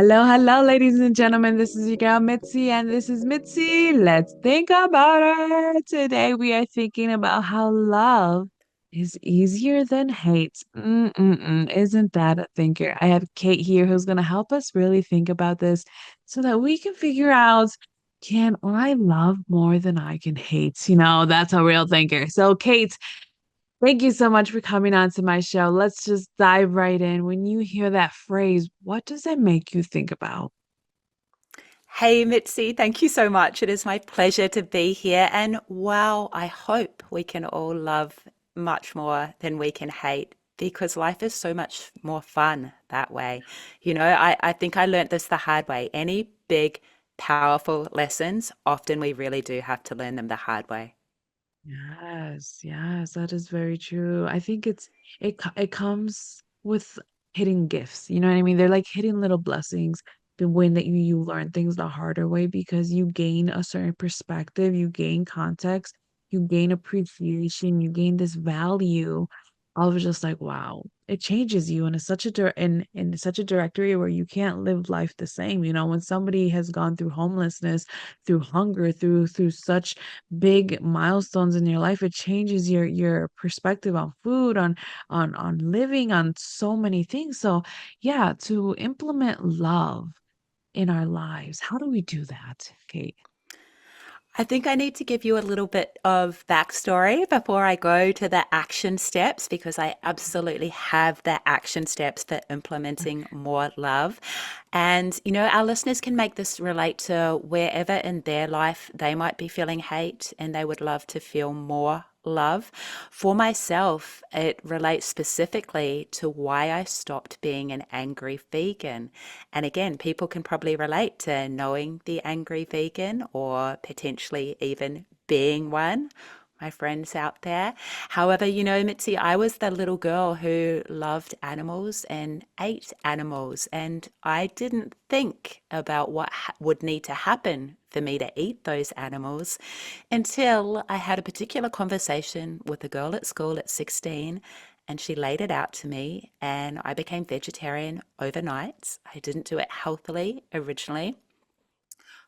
Hello, ladies and gentlemen. This is your girl Mitzi, and this is Mitzi. Let's think about it. Today, we are thinking about how love is easier than hate. Isn't that a thinker? I have Kate here who's going to help us really think about this so that we can figure out, can I love more than I can hate? That's a real thinker. So, Kate, thank you so much for coming on to my show. Let's just dive right in. When you hear that phrase, what does it make you think about? Hey, Mitzi, thank you so much. It is my pleasure to be here. And wow, I hope we can all love much more than we can hate because life is so much more fun that way. I think I learned this the hard way. Any big, powerful lessons, often we really do have to learn them the hard way. Yes, that is very true. I think it comes with hidden gifts. You know what I mean? They're like hidden little blessings. The way that you learn things the harder way because you gain a certain perspective, you gain context, you gain appreciation, you gain this value. I was just like, wow, it changes you in such a directory where you can't live life the same. When somebody has gone through homelessness, through hunger, through such big milestones in your life, it changes your perspective on food, on living, on so many things. So yeah, to implement love in our lives, how do we do that, Kate? I think I need to give you a little bit of backstory before I go to the action steps because I absolutely have the action steps for implementing more love. And, our listeners can make this relate to wherever in their life they might be feeling hate and they would love to feel more love. For myself, it relates specifically to why I stopped being an angry vegan. And again, people can probably relate to knowing the angry vegan or potentially even being one. My friends out there. However, Mitzi, I was the little girl who loved animals and ate animals, and I didn't think about what would need to happen for me to eat those animals until I had a particular conversation with a girl at school at 16 and she laid it out to me and I became vegetarian overnight. I didn't do it healthily originally.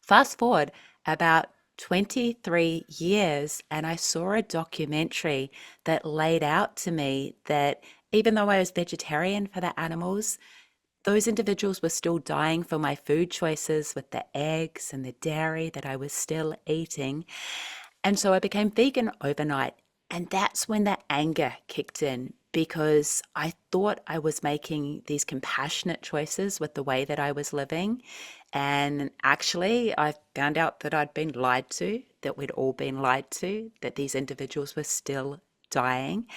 Fast forward about 23 years and I saw a documentary that laid out to me that even though I was vegetarian for the animals, those individuals were still dying for my food choices with the eggs and the dairy that I was still eating. And so I became vegan overnight. And that's when the anger kicked in because I thought I was making these compassionate choices with the way that I was living. And actually, I found out that I'd been lied to, that we'd all been lied to, that these individuals were still dying.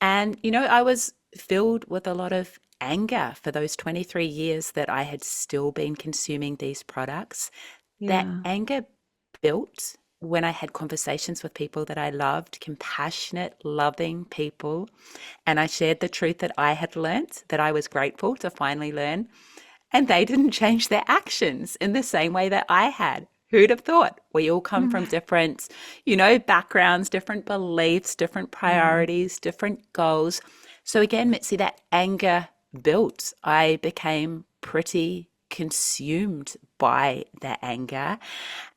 And, I was filled with a lot of anger for those 23 years that I had still been consuming these products. That Yeah. anger built when I had conversations with people that I loved, compassionate, loving people, and I shared the truth that I had learnt, that I was grateful to finally learn, and they didn't change their actions in the same way that I had. Who'd have thought? We all come from different, backgrounds, different beliefs, different Yeah. priorities, different goals. So again, Mitzi, that anger built. I became pretty consumed by that anger.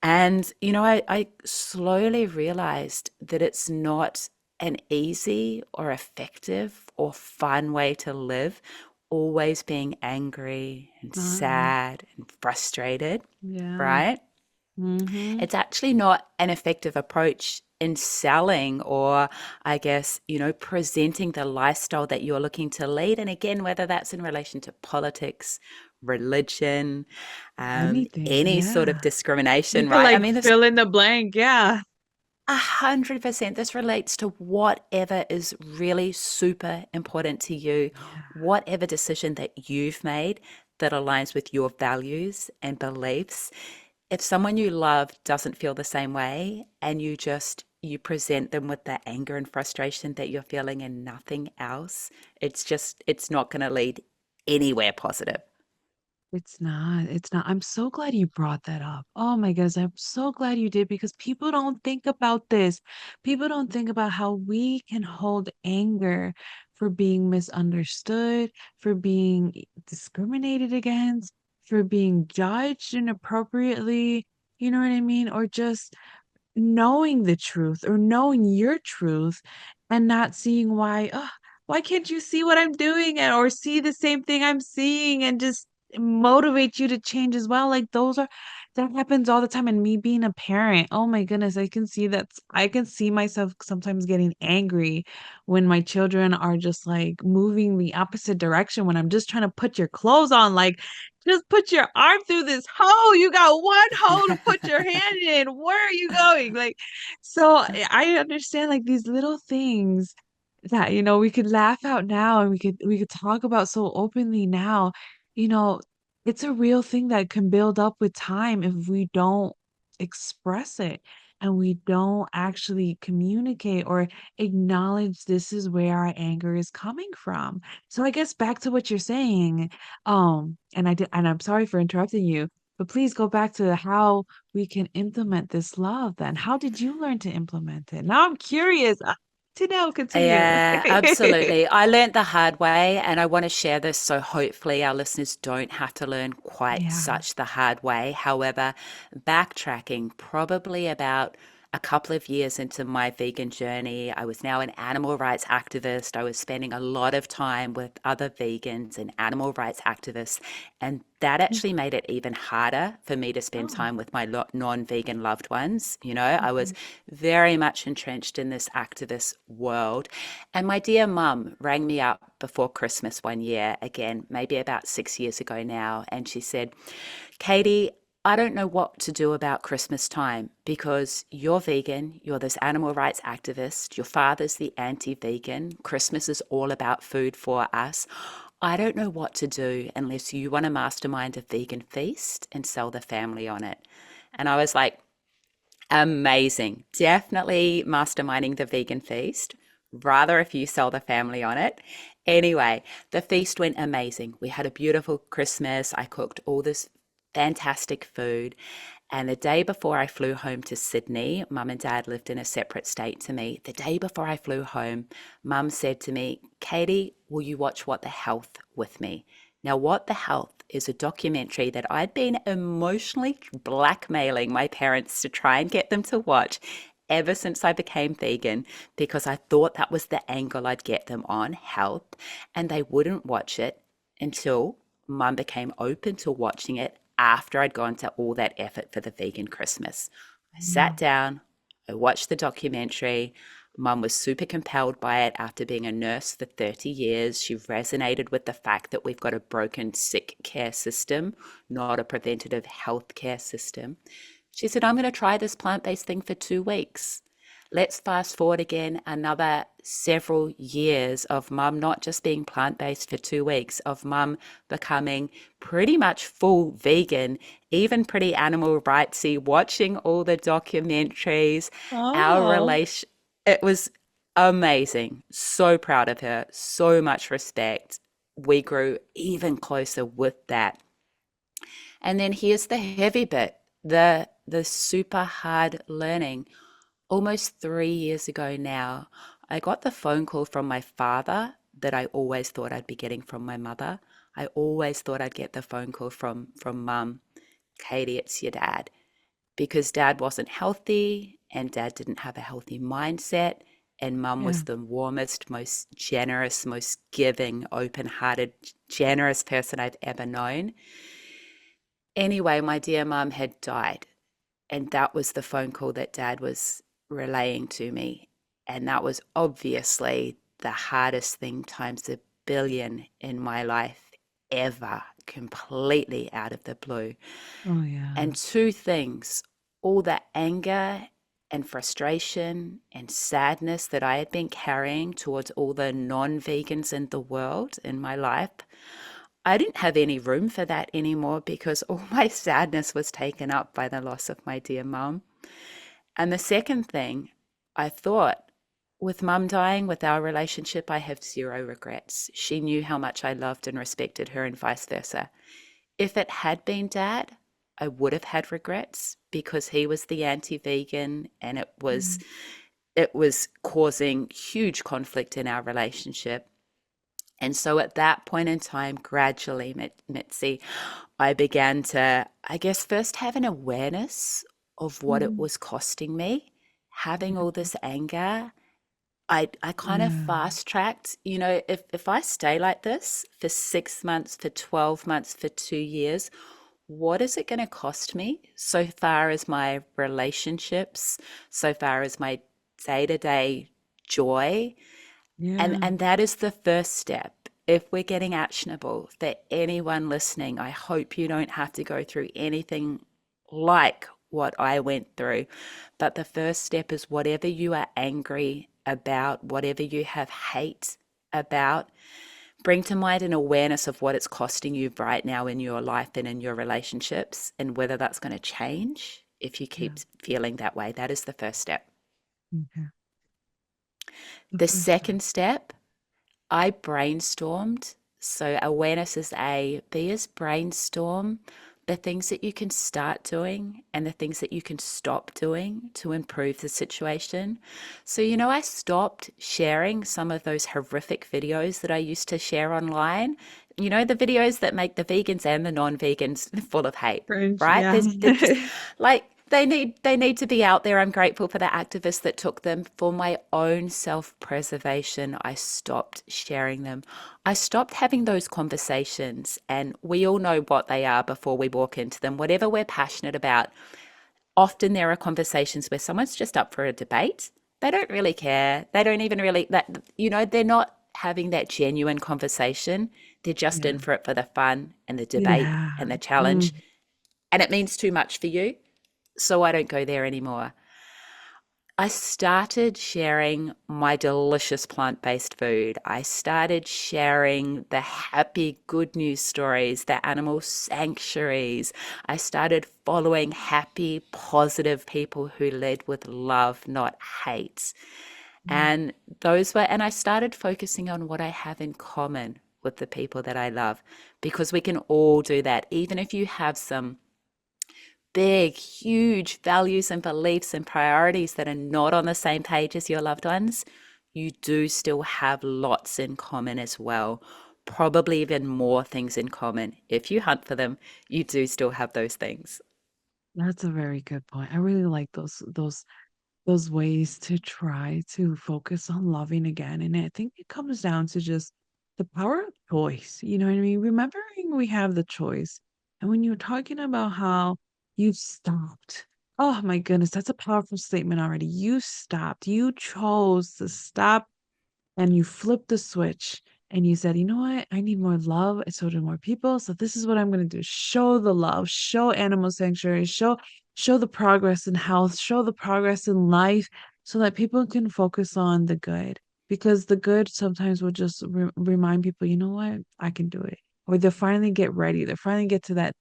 And, I slowly realized that it's not an easy or effective or fun way to live, always being angry and Uh, sad and frustrated, yeah. right? Mm-hmm. It's actually not an effective approach in selling or, I guess, presenting the lifestyle that you're looking to lead. And again, whether that's in relation to politics, religion, Anything, any sort of yeah. You discrimination, could right? I like mean, this fill in the blank, yeah. 100%, this relates to whatever is really super important to you, Yeah. whatever decision that you've made that aligns with your values and beliefs. If someone you love doesn't feel the same way and you present them with the anger and frustration that you're feeling and nothing else, it's not going to lead anywhere positive. It's not. It's not. I'm so glad you brought that up. Oh my goodness, I'm so glad you did because people don't think about this. People don't think about how we can hold anger for being misunderstood, for being discriminated against, for being judged inappropriately, you know what I mean? Or just knowing the truth or knowing your truth and not seeing why can't you see what I'm doing or see the same thing I'm seeing and just motivate you to change as well. Like that happens all the time. And me being a parent, oh my goodness, I can see myself sometimes getting angry when my children are just like moving the opposite direction when I'm just trying to put your clothes on. Like, just put your arm through this hole. You got one hole to put your hand in. Where are you going? Like, so I understand like these little things that, we could laugh out now and we could talk about so openly now. You know, it's a real thing that can build up with time if we don't express it and we don't actually communicate or acknowledge this is where our anger is coming from. So I guess back to what you're saying, and I'm sorry for interrupting you, but please go back to how we can implement this love then. How did you learn to implement it? Now I'm curious to know. Continue. Yeah, absolutely. I learned the hard way, and I want to share this so hopefully our listeners don't have to learn quite Yeah. such the hard way. However, backtracking probably about a couple of years into my vegan journey, I was now an animal rights activist. I was spending a lot of time with other vegans and animal rights activists, and that Mm. actually made it even harder for me to spend Oh, time with my non-vegan loved ones. I was okay. very much entrenched in this activist world. And my dear mum rang me up before Christmas one year, again, maybe about 6 years ago now, and she said, Katie, I don't know what to do about Christmas time because you're vegan, you're this animal rights activist, your father's the anti vegan, Christmas is all about food for us. I don't know what to do unless you want to mastermind a vegan feast and sell the family on it. And I was like, amazing. Definitely masterminding the vegan feast. Rather if you sell the family on it. Anyway, the feast went amazing. We had a beautiful Christmas. I cooked all this fantastic food. And the day before I flew home to Sydney, mum and dad lived in a separate state to me. The day before I flew home, mum said to me, Katie, will you watch What the Health with me? Now, What the Health is a documentary that I'd been emotionally blackmailing my parents to try and get them to watch ever since I became vegan because I thought that was the angle I'd get them on health, and they wouldn't watch it until mum became open to watching it after I'd gone to all that effort for the vegan Christmas. I sat Wow. down, I watched the documentary. Mum was super compelled by it after being a nurse for 30 years. She resonated with the fact that we've got a broken sick care system, not a preventative health care system. She said, I'm going to try this plant based thing for 2 weeks. Let's fast forward again another several years of mum not just being plant based for 2 weeks, of mum becoming pretty much full vegan, even pretty animal rightsy, watching all the documentaries. Our Oh, relation, it was amazing. So proud of her, so much respect. We grew even closer with that. And then here's the heavy bit, the super hard learning. Almost 3 years ago now, I got the phone call from my father that I always thought I'd be getting from my mother. I always thought I'd get the phone call from mum. Katie, it's your dad. Because dad wasn't healthy and dad didn't have a healthy mindset. And mum yeah. was the warmest, most generous, most giving, open hearted, generous person I've ever known. Anyway, my dear mum had died. And that was the phone call that dad was relaying to me. And that was obviously the hardest thing times a billion in my life ever, completely out of the blue. Oh, yeah. And two things, all the anger and frustration and sadness that I had been carrying towards all the non vegans in the world in my life, I didn't have any room for that anymore because all my sadness was taken up by the loss of my dear mum. And the second thing, I thought, with mum dying, with our relationship, I have zero regrets. She knew how much I loved and respected her, and vice versa. If it had been dad, I would have had regrets because he was the anti-vegan and it was causing huge conflict in our relationship. And so at that point in time, gradually, Mitzi, I began to, I guess, first have an awareness of what it Mhm. was costing me, having all this anger. I kind of Yeah. fast tracked, if I stay like this for 6 months, for 12 months, for 2 years, what is it going to cost me so far as my relationships, so far as my day to day joy? Yeah. And that is the first step. If we're getting actionable, for anyone listening, I hope you don't have to go through anything like what I went through. But the first step is whatever you are angry about, whatever you have hate about, bring to mind an awareness of what it's costing you right now in your life and in your relationships, and whether that's going to change if you Yeah. keep feeling that way. That is the first step. Okay. The The first step. second step, I brainstormed. So awareness is A, B is brainstorm the things that you can start doing and the things that you can stop doing to improve the situation. So, I stopped sharing some of those horrific videos that I used to share online. The videos that make the vegans and the non-vegans full of hate, Cringe. right? Yeah. They're just like they need to be out there. I'm grateful for the activists that took them. For my own self-preservation, I stopped sharing them. I stopped having those conversations, and we all know what they are before we walk into them. Whatever we're passionate about, often there are conversations where someone's just up for a debate. They don't really care. They don't even really they're not having that genuine conversation. They're just in Yeah. for it for the fun and the debate Yeah. and the challenge. Mm. And it means too much for you, so I don't go there anymore. I started sharing my delicious plant based food. I started sharing the happy, good news stories, the animal sanctuaries. I started following happy, positive people who led with love, not hate. Mm. And I started focusing on what I have in common with the people that I love, because we can all do that. Even if you have some big, huge values and beliefs and priorities that are not on the same page as your loved ones, you do still have lots in common as well. Probably even more things in common. If you hunt for them, you do still have those things. That's a very good point. I really like those ways to try to focus on loving again. And I think it comes down to just the power of choice. You know what I mean? Remembering we have the choice. And when you're talking about how you stopped, oh my goodness, that's a powerful statement already. You stopped. You chose to stop and you flipped the switch and you said, you know what? I need more love. And so do more people. So this is what I'm going to do. Show the love, show animal sanctuary, show the progress in health, show the progress in life so that people can focus on the good. Because the good sometimes will just remind people, you know what? I can do it. Or they finally get ready. They finally get to that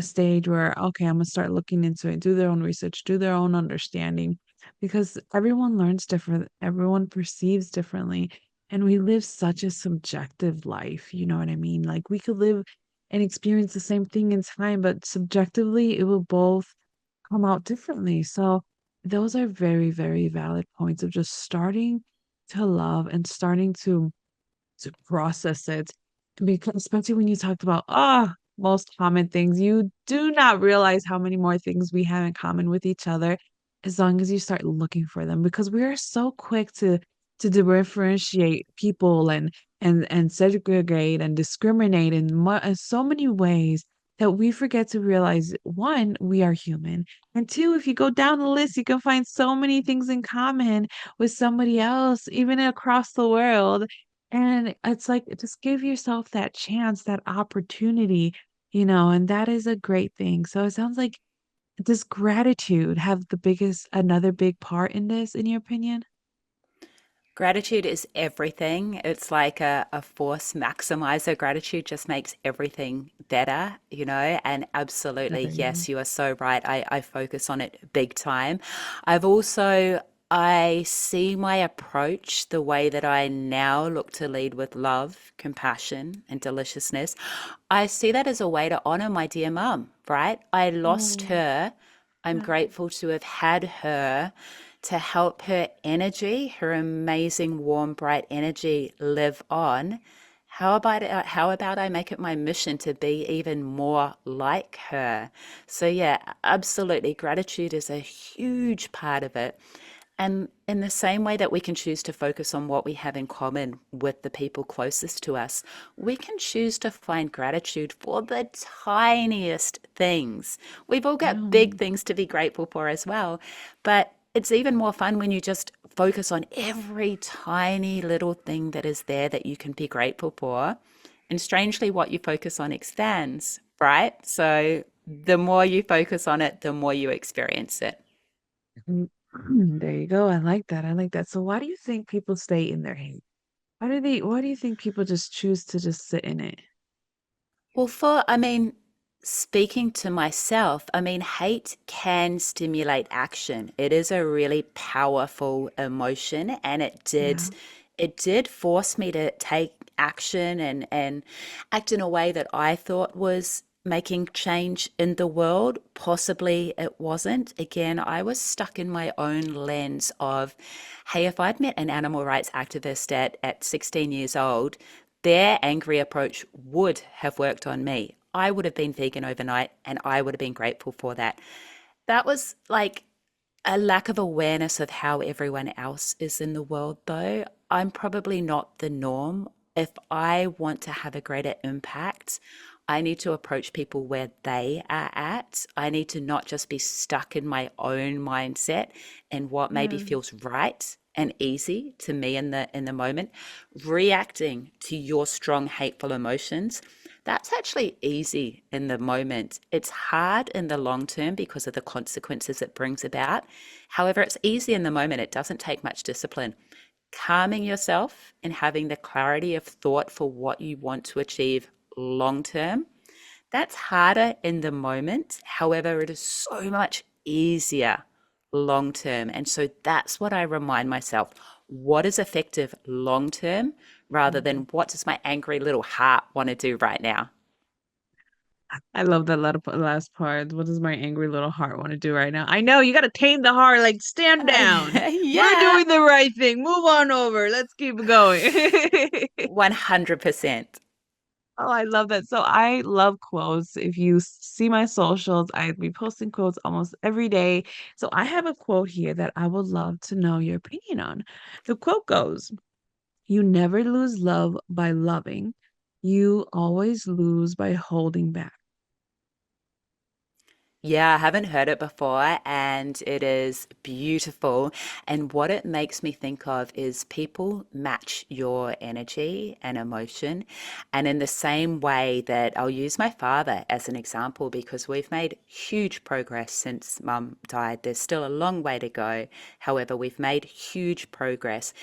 stage where, okay, I'm gonna start looking into it, do their own research, do their own understanding because everyone learns different, everyone perceives differently, and we live such a subjective life. You know what I mean? Like we could live and experience the same thing in time, but subjectively, it will both come out differently. So, those are very, very valid points of just starting to love and starting to process it. Because especially when you talked about most common things, you do not realize how many more things we have in common with each other as long as you start looking for them. Because we are so quick to differentiate people and segregate and discriminate in so many ways that we forget to realize one, we are human. And two, if you go down the list, you can find so many things in common with somebody else, even across the world and it's like, just give yourself that chance, that opportunity, and that is a great thing. So it sounds like does gratitude have another big part in this, in your opinion? Gratitude is everything. It's like a force maximizer. Gratitude just makes everything better, and absolutely, Very. yes, you are so right. I focus on it big time. I've also, I see my approach, the way that I now look to lead with love, compassion, and deliciousness. I see that as a way to honor my dear mum, right? I lost Oh, her. I'm yeah. grateful to have had her to help her energy, her amazing, warm, bright energy live on. How about I make it my mission to be even more like her? So yeah, absolutely. Gratitude is a huge part of it. And in the same way that we can choose to focus on what we have in common with the people closest to us, we can choose to find gratitude for the tiniest things. We've all got Yeah. big things to be grateful for as well, but it's even more fun when you just focus on every tiny little thing that is there that you can be grateful for. And strangely, what you focus on expands, right? So the more you focus on it, the more you experience it. Mm, there you go. I like that. I like that. So why do you think people stay in their hate? Why do you think people just choose to just sit in it? Well, speaking to myself, hate can stimulate action. It is a really powerful emotion, and Yeah. it did force me to take action and act in a way that I thought was making change in the world. Possibly it wasn't. Again, I was stuck in my own lens of, hey, if I'd met an animal rights activist at 16 years old, their angry approach would have worked on me. I would have been vegan overnight and I would have been grateful for that. That was like a lack of awareness of how everyone else is in the world, though. I'm probably not the norm. If I want to have a greater impact, I need to approach people where they are at. I need to not just be stuck in my own mindset and what maybe Yeah. feels right and easy to me in the moment. Reacting to your strong hateful emotions, that's actually easy in the moment. It's hard in the long term because of the consequences it brings about. However, it's easy in the moment. It doesn't take much discipline. Calming yourself and having the clarity of thought for what you want to achieve long term, that's harder in the moment. However, it is so much easier long term. And so that's what I remind myself. What is effective long term rather Mhm. than what does my angry little heart want to do right now? I love that last part. What does my angry little heart want to do right now? I know you got to tame the heart. Like, stand down. We're Yeah, doing the right thing. Move on over. Let's keep going. 100%. Oh, I love that. So I love quotes. If you see my socials, I be posting quotes almost every day. So I have a quote here that I would love to know your opinion on. The quote goes, "You never lose love by loving. You always lose by holding back." Yeah, I haven't heard it before, and it is beautiful. And what it makes me think of is people match your energy and emotion. And in the same way that I'll use my father as an example, because we've made huge progress since mum died. There's still a long way to go. However, we've made huge progress.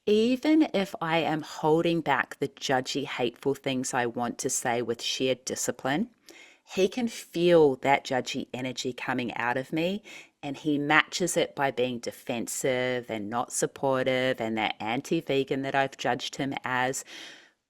Even if I am holding back the judgy, hateful things I want to say with sheer discipline, he can feel that judgy energy coming out of me, and he matches it by being defensive and not supportive and that anti vegan that I've judged him as.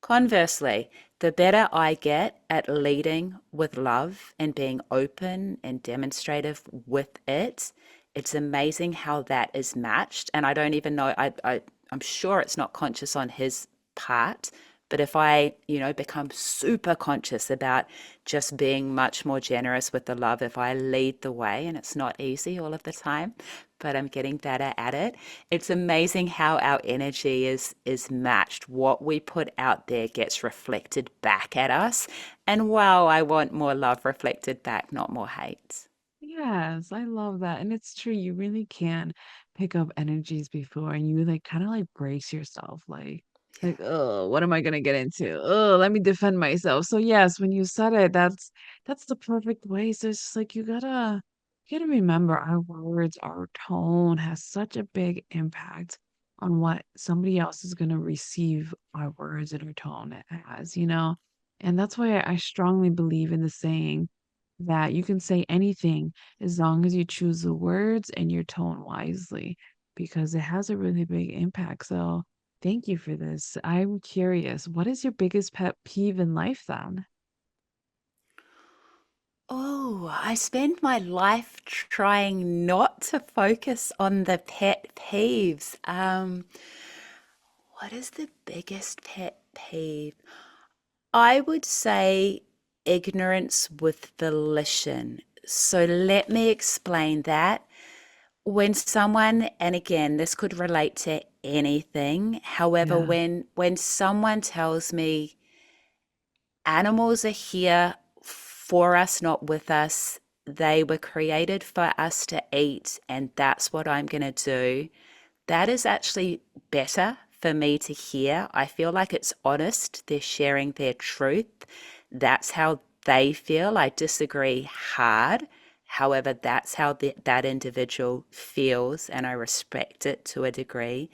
Conversely, the better I get at leading with love and being open and demonstrative with it, it's amazing how that is matched. And I don't even know, I'm sure it's not conscious on his part. But if I, become super conscious about just being much more generous with the love, if I lead the way, and it's not easy all of the time, but I'm getting better at it. It's amazing how our energy is matched. What we put out there gets reflected back at us. And wow, I want more love reflected back, not more hate. Yes, I love that. And it's true, you really can pick up energies before and you like kind of like brace yourself oh, what am I gonna get into? Oh, let me defend myself. So yes, when you said it, that's the perfect way. So it's just like you gotta remember our words, our tone has such a big impact on what somebody else is gonna receive our words and our tone as. And that's why I strongly believe in the saying that you can say anything as long as you choose the words and your tone wisely because it has a really big impact. So, thank you for this. I'm curious, what is your biggest pet peeve in life then? Oh, I spend my life trying not to focus on the pet peeves. What is the biggest pet peeve? I would say ignorance with volition. So let me explain that. When someone, and again, this could relate to anything, however, Yeah, when someone tells me animals are here for us, not with us, they were created for us to eat, and that's what I'm going to do, that is actually better for me to hear. I feel like it's honest. They're sharing their truth. That's how they feel. I disagree hard. However, that's how that individual feels, and I respect it to a degree.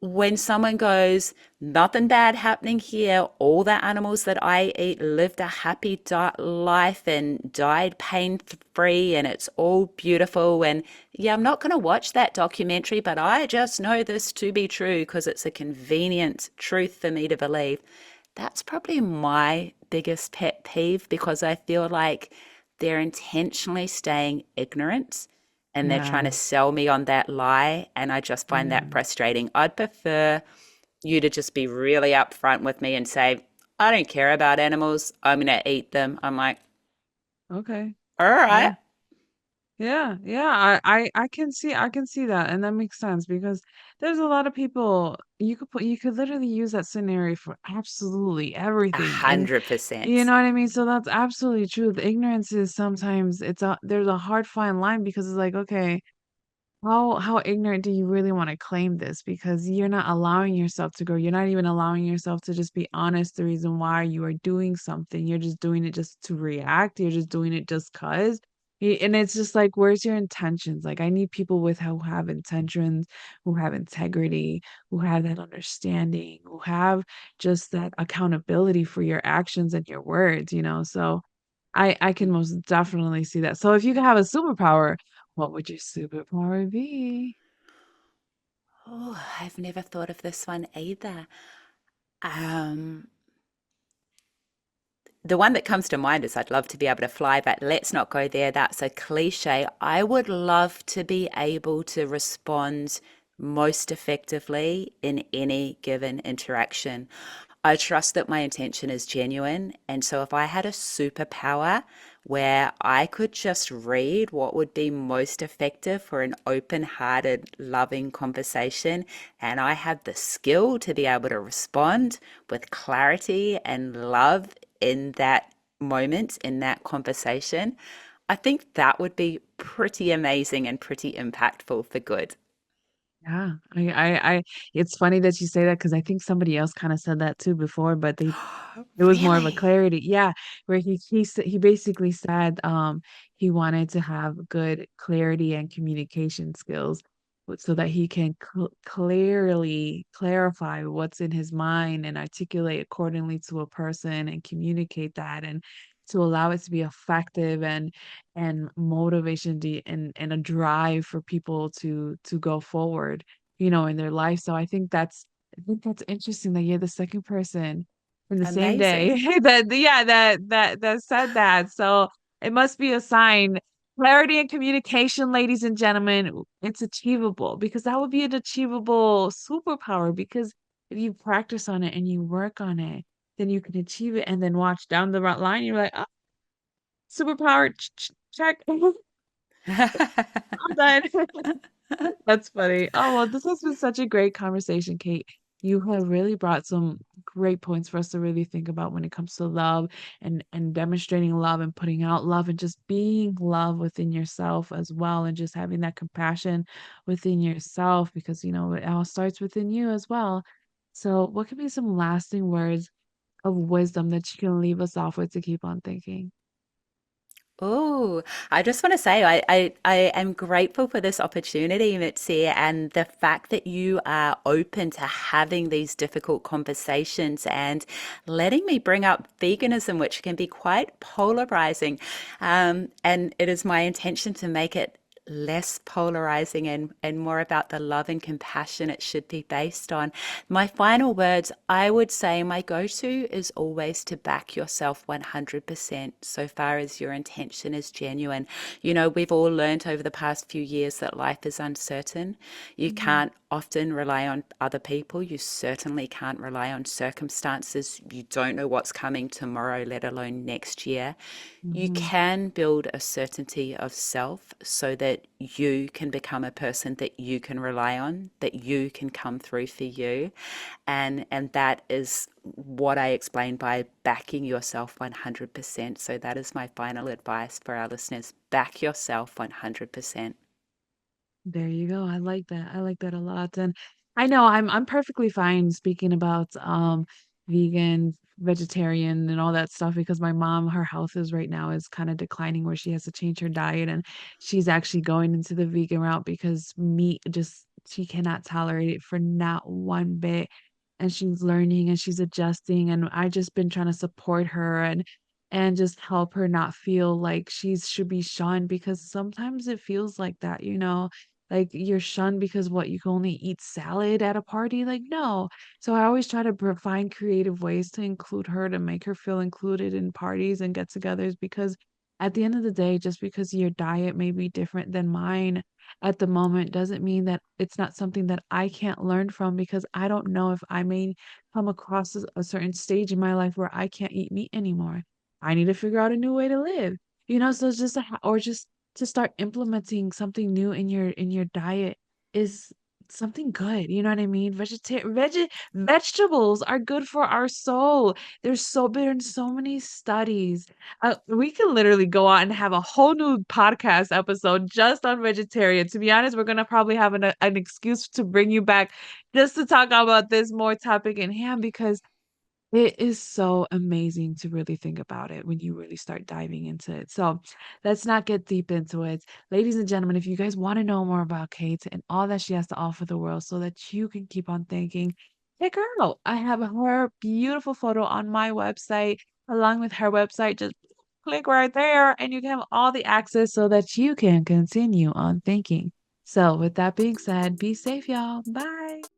When someone goes, nothing bad happening here, all the animals that I eat lived a happy life and died pain free, and it's all beautiful. And yeah, I'm not going to watch that documentary, but I just know this to be true because it's a convenient truth for me to believe. That's probably my biggest pet peeve because I feel like they're intentionally staying ignorant and they're trying yeah, to sell me on that lie. And I just find yeah. that frustrating. I'd prefer you to just be really upfront with me and say, I don't care about animals. I'm going to eat them. I'm like, Okay. all right. Yeah. Yeah, yeah, I can see that, and that makes sense because there's a lot of people you could literally use that scenario for absolutely A everything, and hundred you know percent. what I mean? So that's absolutely true. The ignorance is sometimes there's a hard fine line because it's like, okay, how ignorant do you really want to claim this? Because you're not allowing yourself to grow. You're not even allowing yourself to just be honest the reason why you are doing something. You're just doing it just to react. You're just doing it just 'cause. And it's just like, where's your intentions? Like, I need people with who have intentions, who have integrity, who have that understanding, who have just that accountability for your actions and your words, you know? So I can most definitely see that. So if you could have a superpower, what would your superpower be? Oh, I've never thought of this one either. Um, the one that comes to mind is I'd love to be able to fly, but let's not go there. That's a cliche. I would love to be able to respond most effectively in any given interaction. I trust that my intention is genuine. And so if I had a superpower where I could just read what would be most effective for an open hearted, loving conversation, and I had the skill to be able to respond with clarity and love in that moment, in that conversation, I think that would be pretty amazing and pretty impactful for good. Yeah, it's funny that you say that because I think somebody else kind of said that too before, but it was more of a Really? clarity. Yeah, where he basically said he wanted to have good clarity and communication skills so that he can clearly clarify what's in his mind and articulate accordingly to a person and communicate that and to allow it to be effective and motivation and a drive for people to go forward, you know, in their life. So I think that's interesting that you're the second person in the same day Amazing. that yeah that said that. So it must be a sign. Clarity and communication, ladies and gentlemen, it's achievable because that would be an achievable superpower because if you practice on it and you work on it, then you can achieve it and then watch down the line, you're like, oh, superpower, check. I'm done. That's funny. Oh, well, this has been such a great conversation, Kate. You have really brought some great points for us to really think about when it comes to love and demonstrating love and putting out love and just being love within yourself as well and just having that compassion within yourself because you know it all starts within you as well. So, what could be some lasting words of wisdom that you can leave us off with to keep on thinking? Oh, I just want to say I am grateful for this opportunity, Mitzi, and the fact that you are open to having these difficult conversations and letting me bring up veganism, which can be quite polarizing. And it is my intention to make it less polarizing and more about the love and compassion it should be based on. My final words, I would say my go to is always to back yourself 100% so far as your intention is genuine. You know, we've all learned over the past few years that life is uncertain. You Mhm. can't often rely on other people. You certainly can't rely on circumstances. You don't know what's coming tomorrow, let alone next year. You Mhm. can build a certainty of self so that you can become a person that you can rely on, that you can come through for you. And that is what I explain by backing yourself 100%. So that is my final advice for our listeners. Back yourself 100%. There you go. I like that. I like that a lot. And I know I'm perfectly fine speaking about vegan, vegetarian and all that stuff because my mom, her health is right now is kind of declining where she has to change her diet and she's actually going into the vegan route because meat just she cannot tolerate it for not one bit. And she's learning and she's adjusting and I just been trying to support her and just help her not feel like she's should be shunned because sometimes it feels like that, you know, like you're shunned because what you can only eat salad at a party? Like, no. So I always try to find creative ways to include her to make her feel included in parties and get-togethers because at the end of the day, just because your diet may be different than mine at the moment doesn't mean that it's not something that I can't learn from because I don't know if I may come across a certain stage in my life where I can't eat meat anymore. I need to figure out a new way to live. You know, so it's just or just to start implementing something new in your diet is something good. You know what I mean? Vegetables are good for our soul. There's so been so many studies. We can literally go out and have a whole new podcast episode just on vegetarian. To be honest, we're gonna probably have an excuse to bring you back just to talk about this more topic in hand because it is so amazing to really think about it when you really start diving into it. So let's not get deep into it. Ladies and gentlemen, if you guys want to know more about Kate and all that she has to offer the world so that you can keep on thinking, check her out. I have her beautiful photo on my website along with her website. Just click right there and you can have all the access so that you can continue on thinking. So with that being said, be safe, y'all. Bye.